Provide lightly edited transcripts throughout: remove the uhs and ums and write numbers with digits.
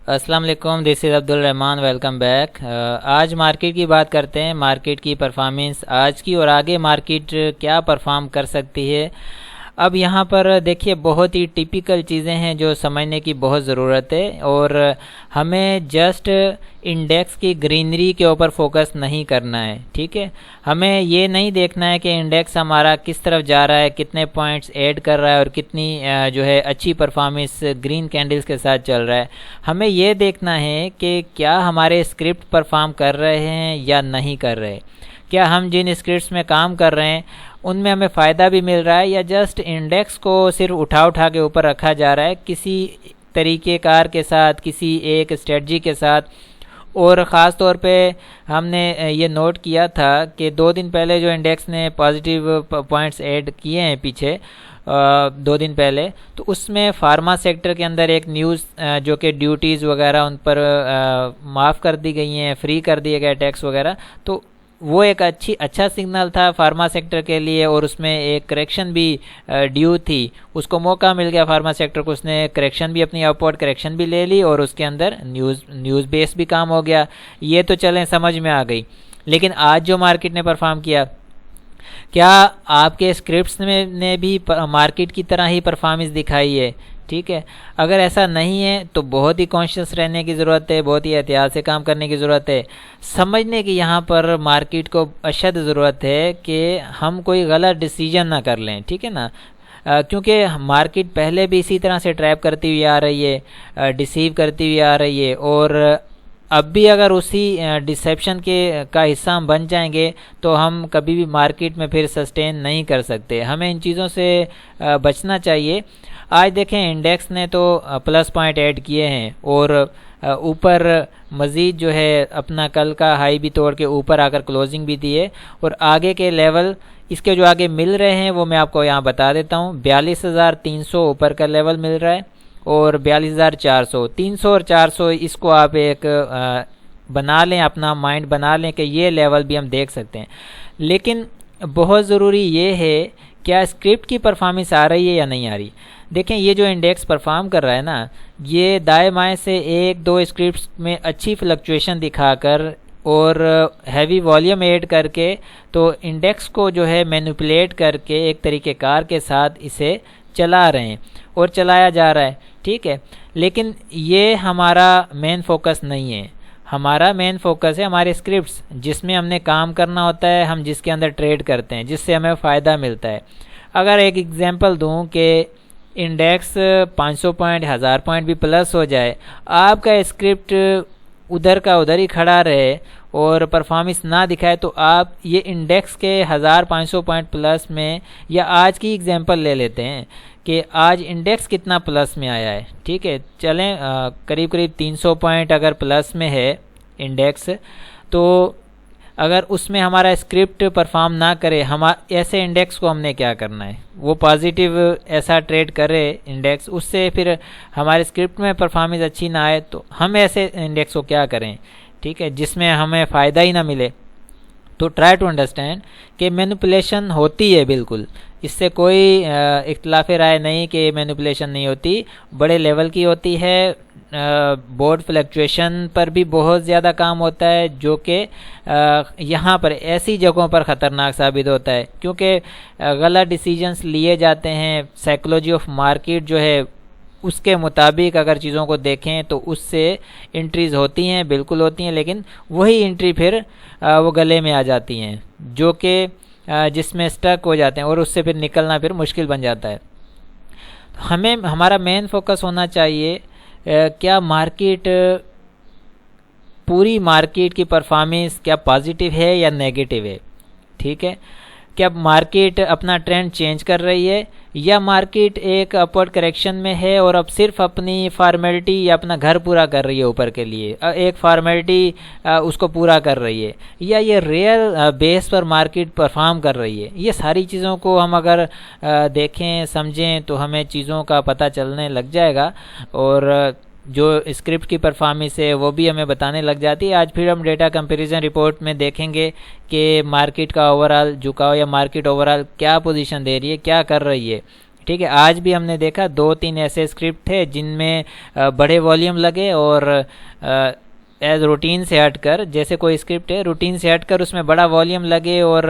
السلام علیکم، دس از Abdul Rahman, welcome back. آج مارکیٹ کی بات کرتے ہیں، مارکیٹ کی پرفارمنس آج کی اور آگے مارکیٹ کیا پرفارم کر سکتی ہے۔ اب یہاں پر دیکھیے بہت ہی ٹیپیکل چیزیں ہیں جو سمجھنے کی بہت ضرورت ہے، اور ہمیں جسٹ انڈیکس کی گرینری کے اوپر فوکس نہیں کرنا ہے، ٹھیک ہے۔ ہمیں یہ نہیں دیکھنا ہے کہ انڈیکس ہمارا کس طرف جا رہا ہے، کتنے پوائنٹس ایڈ کر رہا ہے اور کتنی جو ہے اچھی پرفارمنس گرین کینڈلز کے ساتھ چل رہا ہے۔ ہمیں یہ دیکھنا ہے کہ کیا ہمارے اسکرپٹ پرفارم کر رہے ہیں یا نہیں کر رہے، کیا ہم جن اسکرپٹس میں کام کر رہے ہیں ان میں ہمیں فائدہ بھی مل رہا ہے، یا جسٹ انڈیکس کو صرف اٹھا کے اوپر رکھا جا رہا ہے کسی طریقہ کار کے ساتھ، کسی ایک اسٹریٹجی کے ساتھ۔ اور خاص طور پہ ہم نے یہ نوٹ کیا تھا کہ 2 دن پہلے جو انڈیکس نے پازیٹیو پوائنٹس ایڈ کیے ہیں پیچھے 2 دن پہلے، تو اس میں فارما سیکٹر کے اندر ایک نیوز جو کہ ڈیوٹیز وغیرہ ان پر معاف کر دی گئی ہیں، فری کر دیے گئے ٹیکس وغیرہ، تو وہ ایک اچھا سگنل تھا فارما سیکٹر کے لیے، اور اس میں ایک کریکشن بھی ڈیو تھی، اس کو موقع مل گیا فارما سیکٹر کو، اس نے کریکشن بھی اپنی اپورڈ کریکشن بھی لے لی اور اس کے اندر نیوز بیس بھی کام ہو گیا۔ یہ تو چلیں سمجھ میں آ گئی، لیکن آج جو مارکیٹ نے پرفارم کیا آپ کے اسکرپٹس نے بھی مارکیٹ کی طرح ہی پرفارمنس دکھائی ہے؟ ٹھیک ہے، اگر ایسا نہیں ہے تو بہت ہی کانشیس رہنے کی ضرورت ہے، بہت ہی احتیاط سے کام کرنے کی ضرورت ہے، سمجھنے کی یہاں پر مارکیٹ کو اشد ضرورت ہے کہ ہم کوئی غلط ڈیسیجن نہ کر لیں، ٹھیک ہے نا، کیونکہ مارکیٹ پہلے بھی اسی طرح سے ٹریپ کرتی ہوئی آ رہی ہے، ڈیسیو کرتی ہوئی آ رہی ہے، اور اب بھی اگر اسی ڈسیپشن کا حصہ ہم بن جائیں گے تو ہم کبھی بھی مارکیٹ میں پھر سسٹین نہیں کر سکتے۔ ہمیں ان چیزوں سے بچنا چاہیے۔ آج دیکھیں انڈیکس نے تو پلس پوائنٹ ایڈ کیے ہیں، اور اوپر مزید جو ہے اپنا کل کا ہائی بھی توڑ کے اوپر آ کر کلوزنگ بھی دی ہے، اور آگے کے لیول اس کے جو آگے مل رہے ہیں وہ میں آپ کو یہاں بتا دیتا ہوں۔ 42,300 اوپر کا لیول مل رہا ہے، اور 42,400، 300 اور 400 اس کو آپ ایک بنا لیں، اپنا مائنڈ بنا لیں کہ یہ لیول بھی ہم دیکھ سکتے ہیں۔ لیکن بہت ضروری یہ ہے کیا اسکرپٹ کی پرفارمنس آ رہی ہے یا نہیں آ رہی۔ دیکھیں یہ جو انڈیکس پرفارم کر رہا ہے نا، یہ دائیں بائیں سے 1-2 اسکرپٹس میں اچھی فلکچویشن دکھا کر اور ہیوی والیوم ایڈ کر کے تو انڈیکس کو جو ہے مینیپولیٹ کر کے ایک طریقہ کار کے ساتھ اسے چلا رہے ہیں اور چلایا جا رہا ہے، ٹھیک ہے۔ لیکن یہ ہمارا مین فوکس نہیں ہے، ہمارا مین فوکس ہے ہمارے اسکرپٹس، جس میں ہم نے کام کرنا ہوتا ہے، ہم جس کے اندر ٹریڈ کرتے ہیں، جس سے ہمیں فائدہ ملتا ہے۔ اگر ایک ایگزامپل دوں کہ انڈیکس 500 پوائنٹ 1000 پوائنٹ بھی پلس ہو جائے، آپ کا اسکرپٹ ادھر کا ادھر ہی کھڑا رہے اور پرفارمنس نہ دکھائے، تو آپ یہ انڈیکس کے 1500 پوائنٹ پلس میں، یا آج کی ایگزامپل لے لیتے ہیں کہ آج انڈیکس کتنا پلس میں آیا ہے، ٹھیک ہے، چلیں قریب 300 پوائنٹ اگر پلس میں ہے انڈیکس، تو اگر اس میں ہمارا اسکرپٹ پرفارم نہ کرے، ایسے انڈیکس کو ہم نے کیا کرنا ہے، وہ پازیٹیو ایسا ٹریڈ کرے انڈیکس، اس سے پھر ہمارے اسکرپٹ میں پرفارمنس اچھی نہ آئے، تو ہم ایسے انڈیکس کو کیا کریں، ٹھیک ہے، جس میں ہمیں فائدہ ہی نہ ملے۔ تو ٹرائی ٹو انڈرسٹینڈ کہ مینیپولیشن ہوتی ہے، بالکل اس سے کوئی اختلاف رائے نہیں کہ مینیپولیشن نہیں ہوتی، بڑے لیول کی ہوتی ہے، بورڈ فلیکچویشن پر بھی بہت زیادہ کام ہوتا ہے، جو کہ یہاں پر ایسی جگہوں پر خطرناک ثابت ہوتا ہے، کیونکہ غلط ڈیسیجنز لیے جاتے ہیں۔ سائیکولوجی آف مارکیٹ جو ہے اس کے مطابق اگر چیزوں کو دیکھیں تو اس سے انٹریز ہوتی ہیں، بالکل ہوتی ہیں، لیکن وہی انٹری پھر وہ گلے میں آ جاتی ہیں، جو کہ جس میں سٹک ہو جاتے ہیں، اور اس سے پھر نکلنا پھر مشکل بن جاتا ہے۔ ہمارا مین فوکس ہونا چاہیے کیا مارکیٹ، پوری مارکیٹ کی پرفارمنس کیا پازیٹیو ہے یا نیگیٹو ہے، ٹھیک ہے، کیا مارکیٹ اپنا ٹرینڈ چینج کر رہی ہے، یا مارکیٹ ایک اپورڈ کریکشن میں ہے اور اب صرف اپنی فارمیلٹی یا اپنا گھر پورا کر رہی ہے اوپر کے لیے، ایک فارمیلٹی اس کو پورا کر رہی ہے، یا یہ ریئل بیس پر مارکیٹ پرفارم کر رہی ہے۔ یہ ساری چیزوں کو ہم اگر دیکھیں سمجھیں تو ہمیں چیزوں کا پتہ چلنے لگ جائے گا، اور جو اسکرپٹ کی پرفارمنس ہے وہ بھی ہمیں بتانے لگ جاتی ہے۔ آج پھر ہم ڈیٹا کمپیریزن رپورٹ میں دیکھیں گے کہ مارکیٹ کا اوورال جھکاؤ یا مارکیٹ اوورال کیا پوزیشن دے رہی ہے، کیا کر رہی ہے، ٹھیک ہے، آج بھی ہم نے دیکھا 2-3 ایسے اسکرپٹ تھے جن میں بڑے والیوم لگے اور ایز روٹین سے ہٹ کر، جیسے کوئی اسکرپٹ ہے روٹین سے ہٹ کر اس میں بڑا والیوم لگے اور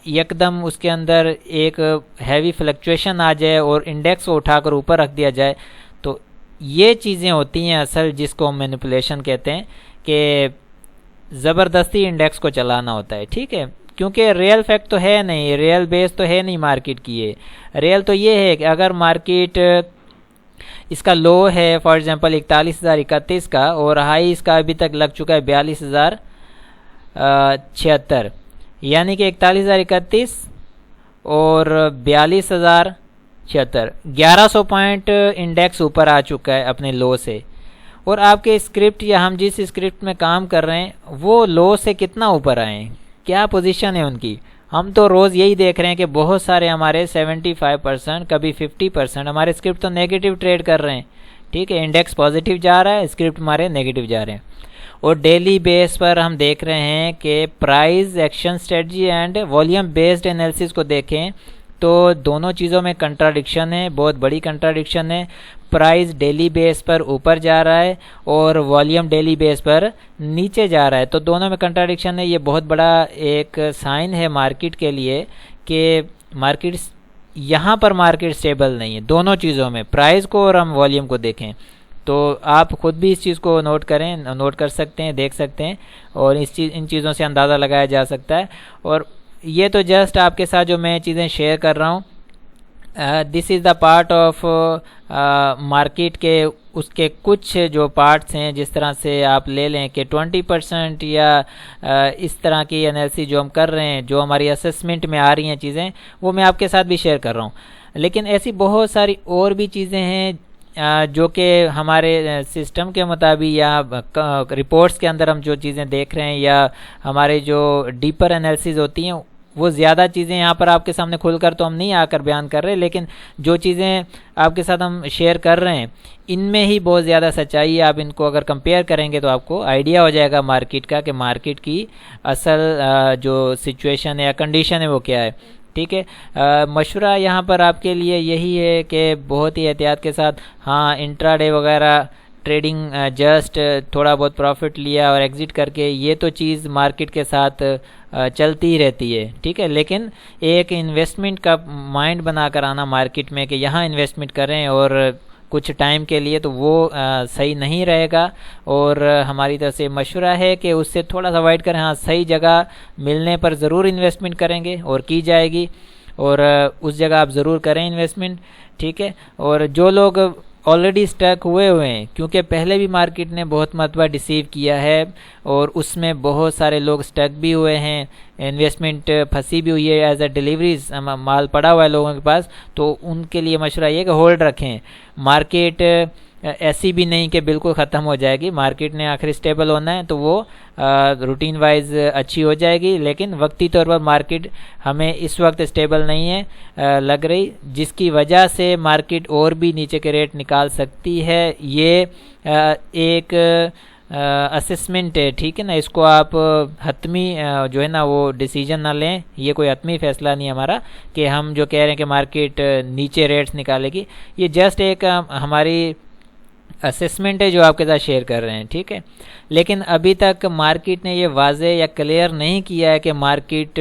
یکدم اس کے اندر ایک ہیوی فلکچویشن آ جائے اور انڈیکس کو اٹھا کر اوپر رکھ دیا جائے، تو یہ چیزیں ہوتی ہیں اصل جس کو ہم مینیپولیشن کہتے ہیں، کہ زبردستی انڈیکس کو چلانا ہوتا ہے. ٹھیک ہے، کیونکہ ریئل فیکٹ تو ہے نہیں، ریئل بیس تو ہے نہیں مارکیٹ کی. ریئل تو یہ ہے کہ اگر مارکیٹ اس کا لو ہے فار ایگزامپل 41,031 کا اور ہائی اس کا ابھی تک لگ چکا ہے 42,076، یعنی کہ 41,031 اور 42,076، 1100 پوائنٹ انڈیکس اوپر آ چکا ہے اپنے لو سے. اور آپ کے اسکرپٹ یا ہم جس اسکرپٹ میں کام کر رہے ہیں وہ لو سے کتنا اوپر آئے ہیں، کیا پوزیشن ہے ان کی. ہم تو روز یہی دیکھ رہے ہیں کہ بہت سارے ہمارے 75%، کبھی 50% ہمارے اسکرپٹ تو نیگیٹو ٹریڈ کر رہے ہیں. ٹھیک ہے، انڈیکس پازیٹیو جا رہا ہے، اسکرپٹ ہمارے نیگیٹو جا رہے ہیں. اور ڈیلی بیس پر ہم دیکھ رہے ہیں کہ price action strategy and volume based analysis کو دیکھیں تو دونوں چیزوں میں کنٹراڈکشن ہے، بہت بڑی کنٹراڈکشن ہے. پرائز ڈیلی بیس پر اوپر جا رہا ہے اور والیوم ڈیلی بیس پر نیچے جا رہا ہے، تو دونوں میں کنٹراڈکشن ہے. یہ بہت بڑا ایک سائن ہے مارکیٹ کے لیے کہ مارکیٹ یہاں پر مارکیٹ سٹیبل نہیں ہے. دونوں چیزوں میں پرائز کو اور ہم والیوم کو دیکھیں تو آپ خود بھی اس چیز کو نوٹ کریں، نوٹ کر سکتے ہیں، دیکھ سکتے ہیں، اور ان چیزوں سے اندازہ لگایا جا سکتا ہے. اور یہ تو جسٹ آپ کے ساتھ جو میں چیزیں شیئر کر رہا ہوں، دس از دا پارٹ آف مارکیٹ کے اس کے کچھ جو پارٹس ہیں، جس طرح سے آپ لے لیں کہ 20% یا اس طرح کی انالیسس جو ہم کر رہے ہیں، جو ہماری اسسمنٹ میں آ رہی ہیں چیزیں، وہ میں آپ کے ساتھ بھی شیئر کر رہا ہوں. لیکن ایسی بہت ساری اور بھی چیزیں ہیں جو کہ ہمارے سسٹم کے مطابق یا رپورٹس کے اندر ہم جو چیزیں دیکھ رہے ہیں یا ہمارے جو ڈیپر انالیسز ہوتی ہیں، وہ زیادہ چیزیں یہاں پر آپ کے سامنے کھل کر تو ہم نہیں آ کر بیان کر رہے، لیکن جو چیزیں آپ کے ساتھ ہم شیئر کر رہے ہیں ان میں ہی بہت زیادہ سچائی ہے. آپ ان کو اگر کمپیئر کریں گے تو آپ کو آئیڈیا ہو جائے گا مارکیٹ کا کہ مارکیٹ کی اصل جو سچویشن ہے یا کنڈیشن ہے وہ کیا ہے. ٹھیک ہے، مشورہ یہاں پر آپ کے لیے یہی ہے کہ بہت ہی احتیاط کے ساتھ، ہاں انٹرا ڈے وغیرہ ٹریڈنگ جسٹ تھوڑا بہت پروفٹ لیا اور ایگزٹ کر کے، یہ تو چیز مارکیٹ کے ساتھ چلتی ہی رہتی ہے. ٹھیک ہے، لیکن ایک انویسٹمنٹ کا مائنڈ بنا کر آنا مارکیٹ میں کہ یہاں انویسٹمنٹ کریں اور کچھ ٹائم کے لیے، تو وہ صحیح نہیں رہے گا. اور ہماری طرف سے مشورہ ہے کہ اس سے تھوڑا سا اوائڈ کریں. ہاں صحیح جگہ ملنے پر ضرور انویسٹمنٹ کریں گے اور کی جائے گی، اور اس جگہ آپ ضرور کریں انویسٹمنٹ. ٹھیک ہے، اور جو لوگ آلریڈی اسٹک ہوئے ہیں، کیونکہ پہلے بھی مارکیٹ نے بہت مرتبہ ڈیسیو کیا ہے اور اس میں بہت سارے لوگ اسٹک بھی ہوئے ہیں، انویسٹمنٹ پھنسی بھی ہوئی ہے، ایز اے ڈیلیوریز مال پڑا ہوا ہے لوگوں کے پاس. تو ان کے لیے مشورہ یہ کہ ہولڈ رکھیں. مارکیٹ ایسی بھی نہیں کہ بالکل ختم ہو جائے گی، مارکیٹ نے آخر اسٹیبل ہونا ہے تو وہ روٹین وائز اچھی ہو جائے گی. لیکن وقتی طور پر مارکیٹ ہمیں اس وقت اسٹیبل نہیں ہے لگ رہی، جس کی وجہ سے مارکیٹ اور بھی نیچے کے ریٹ نکال سکتی ہے. یہ ایک اسسمنٹ ہے. ٹھیک ہے نا، اس کو آپ حتمی جو ہے نا وہ ڈیسیجن نہ لیں. یہ کوئی حتمی فیصلہ نہیں ہے ہمارا کہ ہم جو کہہ رہے ہیں کہ مارکیٹ نیچے ریٹس نکالے گی. یہ جسٹ ایک ہماری اسسمنٹ ہے جو آپ کے ساتھ شیئر کر رہے ہیں. ٹھیک ہے، لیکن ابھی تک مارکیٹ نے یہ واضح یا کلیئر نہیں کیا ہے کہ مارکیٹ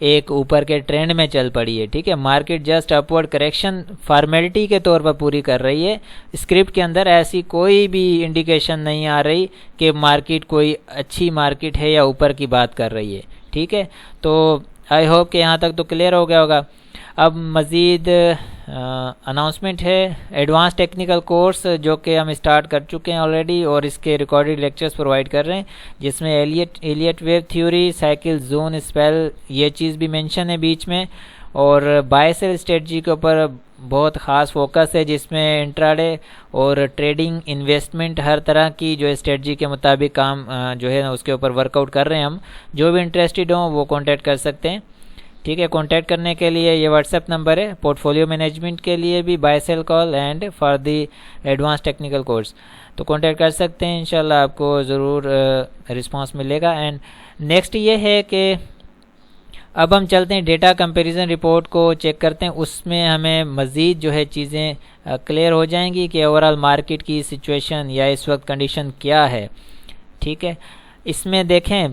ایک اوپر کے ٹرینڈ میں چل پڑی ہے. ٹھیک ہے، market just upward correction formality کے طور پر پوری کر رہی ہے. اسکرپٹ کے اندر ایسی کوئی بھی انڈیکیشن نہیں آ رہی کہ مارکیٹ کوئی اچھی مارکیٹ ہے یا اوپر کی بات کر رہی ہے. ٹھیک ہے، تو آئی ہوپ کہ یہاں تک تو کلیئر ہو گیا ہوگا. اب مزید اناؤنسمنٹ ہے ایڈوانس ٹیکنیکل کورس جو کہ ہم اسٹارٹ کر چکے ہیں آلریڈی، اور اس کے ریکارڈڈ لیکچرز پرووائڈ کر رہے ہیں، جس میں Elliott wave theory, cycle, zone, spell, یہ چیز بھی مینشن ہے بیچ میں. اور بائی سیل اسٹریٹجی کے اوپر بہت خاص فوکس ہے، جس میں انٹراڈے اور ٹریڈنگ، انویسٹمنٹ، ہر طرح کی جو اسٹریٹجی کے مطابق کام جو ہے اس کے اوپر ورک آؤٹ کر رہے ہیں ہم. جو بھی انٹرسٹڈ ہوں وہ کانٹیکٹ کر سکتے ہیں. ٹھیک ہے، کانٹیکٹ کرنے کے لیے یہ واٹس ایپ نمبر ہے. پورٹ فولیو مینجمنٹ کے لیے بھی buy sell call and for the advance technical course تو کانٹیکٹ کر سکتے ہیں. انشاءاللہ آپ کو ضرور رسپانس ملے گا. اینڈ نیکسٹ یہ ہے کہ اب ہم چلتے ہیں ڈیٹا کمپیریزن رپورٹ کو چیک کرتے ہیں، اس میں ہمیں مزید جو ہے چیزیں کلیئر ہو جائیں گی کہ اوورال مارکیٹ کی سچویشن یا اس وقت کنڈیشن کیا ہے. ٹھیک ہے، اس میں دیکھیں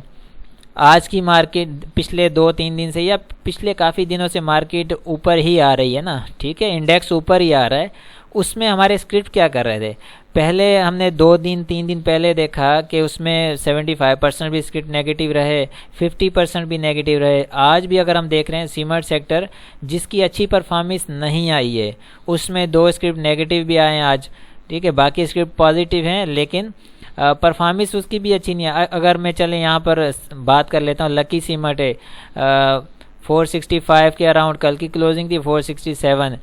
آج کی مارکیٹ پچھلے 2-3 دن سے یا پچھلے کافی دنوں سے مارکیٹ اوپر ہی آ رہی ہے نا. ٹھیک ہے، انڈیکس اوپر ہی آ رہا ہے. اس میں ہمارے اسکرپٹ کیا کر رہے تھے، پہلے ہم نے 2-3 دن پہلے دیکھا کہ اس میں 75% بھی اسکرپٹ نیگیٹو رہے، 50% بھی نیگیٹو رہے. آج بھی اگر ہم دیکھ رہے ہیں سیمنٹ سیکٹر جس کی اچھی پرفارمنس نہیں آئی ہے، اس میں 2 اسکرپٹ نیگیٹو بھی آئے ہیں آج. ٹھیک ہے، باقی اسکرپٹ پازیٹیو ہیں لیکن پرفارمنس اس کی بھی اچھی نہیں ہے. اگر میں چلیں یہاں پر بات کر لیتا ہوں، لکی سیمنٹ ہے 465 کے اراؤنڈ، کل کی کلوزنگ تھی 467،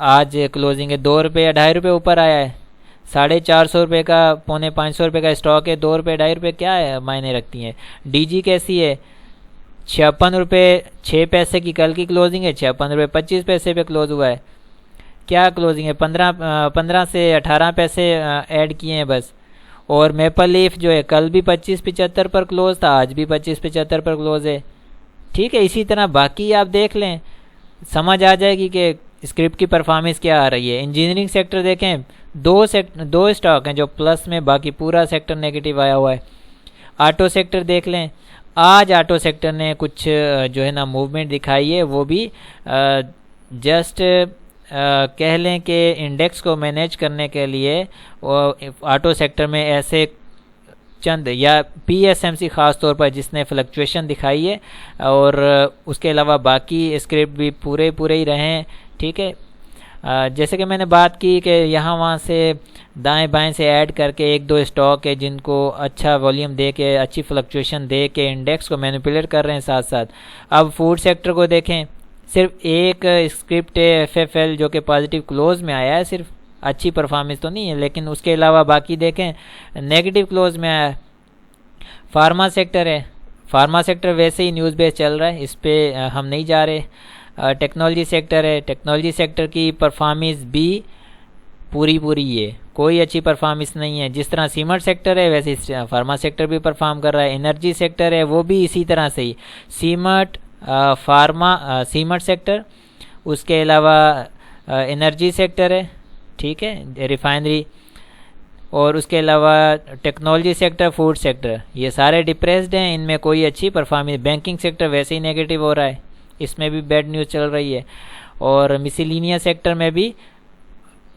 آج کلوزنگ ہے 2 روپے یا 2.5 روپے اوپر آیا ہے. 450 روپے کا 450 روپے کا اسٹاک ہے، 2 روپے 2.5 روپے کیا ہے معنی رکھتی ہیں. ڈی جی کیسی ہے 56 روپے 6 پیسے کی کل کی کلوزنگ ہے، 56 روپے 25 پیسے پہ کلوز ہوا ہے. کیا کلوزنگ ہے 15 سے 18 پیسے ایڈ کیے ہیں بس. اور میپل لیف جو ہے کل بھی 25.75 پر کلوز تھا، آج بھی 25.75 پر کلوز ہے. ٹھیک ہے، اسی طرح باقی آپ دیکھ لیں سمجھ آ جائے گی کہ اسکرپٹ کی پرفارمنس کیا آ رہی ہے. انجینئرنگ سیکٹر دیکھیں 2 اسٹاک ہیں جو پلس میں، باقی پورا سیکٹر نیگیٹو آیا ہوا ہے. آٹو سیکٹر دیکھ لیں، آج آٹو سیکٹر نے کچھ جو ہے نا موومنٹ دکھائی ہے، وہ بھی جسٹ کہہ لیں کہ انڈیکس کو مینیج کرنے کے لیے آٹو سیکٹر میں ایسے چند یا پی ایس ایم سی خاص طور پر جس نے فلکچویشن دکھائی ہے، اور اس کے علاوہ باقی اسکرپٹ بھی پورے ہی رہے ہیں. ٹھیک ہے، جیسے کہ میں نے بات کی کہ یہاں وہاں سے دائیں بائیں سے ایڈ کر کے 1-2 اسٹاک ہے جن کو اچھا والیوم دے کے اچھی فلکچویشن دے کے انڈیکس کو مینیپولیٹ کر رہے ہیں ساتھ ساتھ. اب فوڈ سیکٹر کو دیکھیں، صرف ایک اسکرپٹ ہے ایف ایف ایل جو کہ پازیٹیو کلوز میں آیا ہے، صرف اچھی پرفارمنس تو نہیں ہے لیکن اس کے علاوہ باقی دیکھیں نیگیٹو کلوز میں آیا ہے. فارما سیکٹر ہے، فارما سیکٹر ویسے ہی نیوز بیس چل رہا ہے، اس پہ ہم نہیں جا رہے. ٹیکنالوجی سیکٹر ہے، ٹیکنالوجی سیکٹر کی پرفارمنس بھی پوری ہے، کوئی اچھی پرفارمنس نہیں ہے. جس طرح سیمنٹ سیکٹر ہے ویسے فارما سیکٹر بھی پرفارم کر رہا ہے. انرجی سیکٹر ہے وہ بھی اسی طرح سے ہی، سیمنٹ سیمنٹ سیکٹر، اس کے علاوہ انرجی سیکٹر ہے. ٹھیک ہے، ریفائنری، اور اس کے علاوہ ٹیکنالوجی سیکٹر، فوڈ سیکٹر، یہ سارے ڈپریسڈ ہیں، ان میں کوئی اچھی پرفارمنس. بینکنگ سیکٹر ویسے ہی نیگیٹو ہو رہا ہے، اس میں بھی بیڈ نیوز چل رہی ہے. اور مسیلینیا سیکٹر میں بھی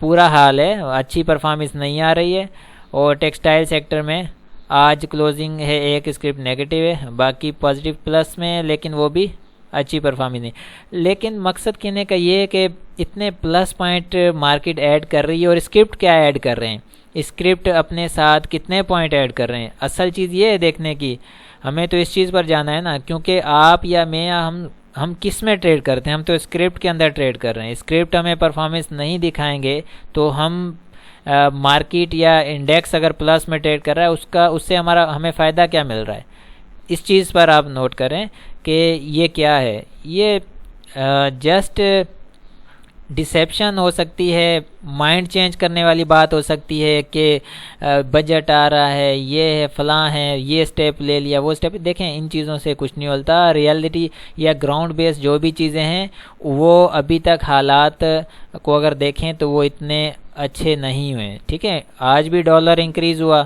پورا حال ہے، اچھی پرفارمنس نہیں آ رہی ہے. اور ٹیکسٹائل سیکٹر میں آج کلوزنگ ہے ایک اسکرپٹ نیگیٹو ہے، باقی پازیٹیو پلس میں ہے لیکن وہ بھی اچھی پرفارمنس نہیں. لیکن مقصد کہنے کا یہ ہے کہ اتنے پلس پوائنٹ مارکیٹ ایڈ کر رہی ہے اور اسکرپٹ کیا ایڈ کر رہے ہیں، اسکرپٹ اپنے ساتھ کتنے پوائنٹ ایڈ کر رہے ہیں. اصل چیز یہ ہے دیکھنے کی، ہمیں تو اس چیز پر جانا ہے نا، کیونکہ آپ یا میں یا ہم کس میں ٹریڈ کرتے ہیں، ہم تو اسکرپٹ کے اندر ٹریڈ کر رہے ہیں. اسکرپٹ ہمیں پرفارمنس نہیں دکھائیں گے تو ہم مارکیٹ یا انڈیکس اگر پلس میں ٹریڈ کر رہا ہے اس سے ہمیں فائدہ کیا مل رہا ہے. اس چیز پر آپ نوٹ کریں کہ یہ کیا ہے، یہ جسٹ ڈسیپشن ہو سکتی ہے، مائنڈ چینج کرنے والی بات ہو سکتی ہے کہ بجٹ آ رہا ہے، یہ ہے فلاں ہے، یہ سٹیپ لے لیا وہ سٹیپ. دیکھیں ان چیزوں سے کچھ نہیں ہوتا. ریئلٹی یا گراؤنڈ بیس جو بھی چیزیں ہیں وہ ابھی تک حالات کو اگر دیکھیں تو وہ اتنے اچھے نہیں ہوئے. ٹھیک ہے، آج بھی ڈالر انکریز ہوا،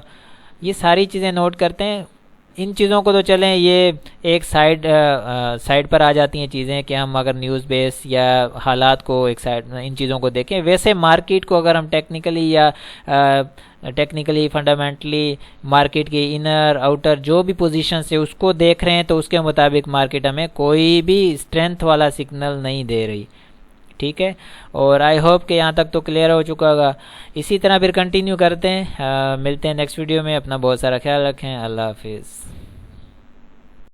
یہ ساری چیزیں نوٹ کرتے ہیں. ان چیزوں کو تو چلیں یہ ایک سائڈ پر آ جاتی ہیں چیزیں کہ ہم اگر نیوز بیس یا حالات کو ایک سائڈ ان چیزوں کو دیکھیں. ویسے مارکیٹ کو اگر ہم ٹیکنیکلی فنڈامنٹلی مارکیٹ کی انر آؤٹر جو بھی پوزیشنز ہے اس کو دیکھ رہے ہیں تو اس کے مطابق مارکیٹ ہمیں کوئی بھی اسٹرینتھ والا سگنل نہیں دے رہی. ٹھیک ہے، اور آئی ہوپ کہ یہاں تک تو کلیئر ہو چکا ہوگا. اسی طرح پھر کنٹینیو کرتے ہیں، ملتے ہیں نیکسٹ ویڈیو میں. اپنا بہت سارا خیال رکھیں. اللہ حافظ.